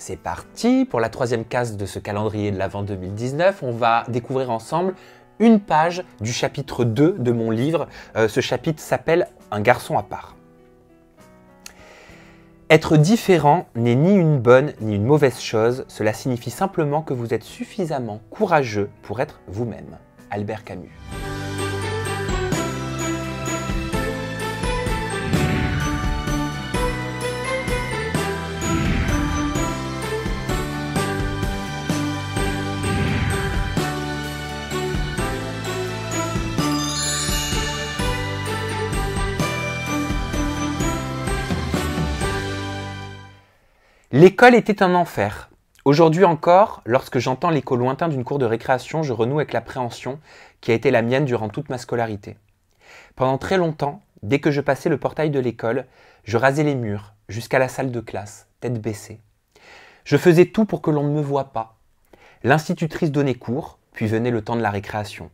C'est parti pour la troisième case de ce calendrier de l'Avent 2019. On va découvrir ensemble une page du chapitre 2 de mon livre. Ce chapitre s'appelle « Un garçon à part ». Être différent n'est ni une bonne ni une mauvaise chose. Cela signifie simplement que vous êtes suffisamment courageux pour être vous-même. Albert Camus. L'école était un enfer. Aujourd'hui encore, lorsque j'entends l'écho lointain d'une cour de récréation, je renoue avec l'appréhension qui a été la mienne durant toute ma scolarité. Pendant très longtemps, dès que je passais le portail de l'école, je rasais les murs jusqu'à la salle de classe, tête baissée. Je faisais tout pour que l'on ne me voie pas. L'institutrice donnait cours, puis venait le temps de la récréation.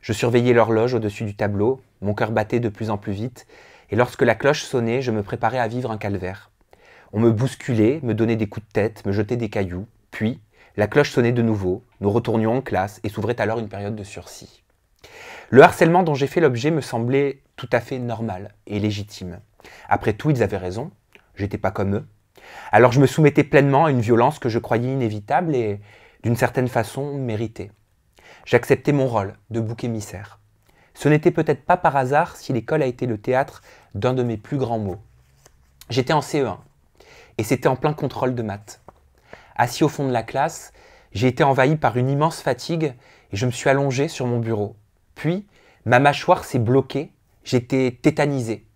Je surveillais l'horloge au-dessus du tableau, mon cœur battait de plus en plus vite, et lorsque la cloche sonnait, je me préparais à vivre un calvaire. On me bousculait, me donnait des coups de tête, me jetait des cailloux. Puis, la cloche sonnait de nouveau, nous retournions en classe et s'ouvrait alors une période de sursis. Le harcèlement dont j'ai fait l'objet me semblait tout à fait normal et légitime. Après tout, ils avaient raison, j'étais pas comme eux. Alors je me soumettais pleinement à une violence que je croyais inévitable et, d'une certaine façon, méritée. J'acceptais mon rôle de bouc émissaire. Ce n'était peut-être pas par hasard si l'école a été le théâtre d'un de mes plus grands maux. J'étais en CE1. Et c'était en plein contrôle de maths. Assis au fond de la classe, j'ai été envahi par une immense fatigue et je me suis allongé sur mon bureau. Puis, ma mâchoire s'est bloquée, j'étais tétanisé.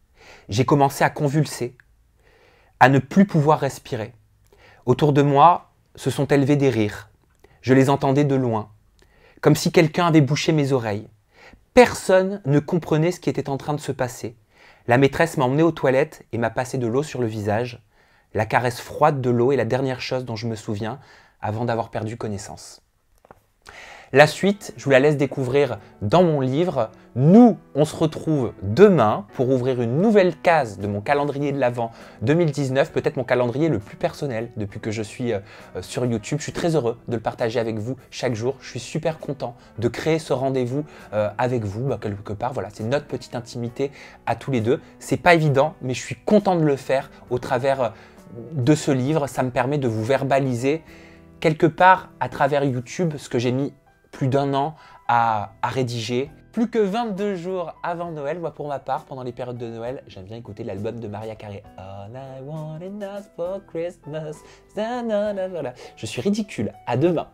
J'ai commencé à convulser, à ne plus pouvoir respirer. Autour de moi, se sont élevés des rires. Je les entendais de loin, comme si quelqu'un avait bouché mes oreilles. Personne ne comprenait ce qui était en train de se passer. La maîtresse m'a emmené aux toilettes et m'a passé de l'eau sur le visage. La caresse froide de l'eau est la dernière chose dont je me souviens avant d'avoir perdu connaissance. La suite, je vous la laisse découvrir dans mon livre. Nous, on se retrouve demain pour ouvrir une nouvelle case de mon calendrier de l'Avent 2019, peut-être mon calendrier le plus personnel depuis que je suis sur YouTube. Je suis très heureux de le partager avec vous chaque jour. Je suis super content de créer ce rendez-vous avec vous, quelque part. Voilà, c'est notre petite intimité à tous les deux. C'est pas évident, mais je suis content de le faire au travers de ce livre. Ça me permet de vous verbaliser quelque part à travers YouTube ce que j'ai mis plus d'1 an à rédiger. Plus que 22 jours avant Noël, moi pour ma part, pendant les périodes de Noël, j'aime bien écouter l'album de Mariah Carey. All I want is for Christmas. Voilà. Je suis ridicule. À demain.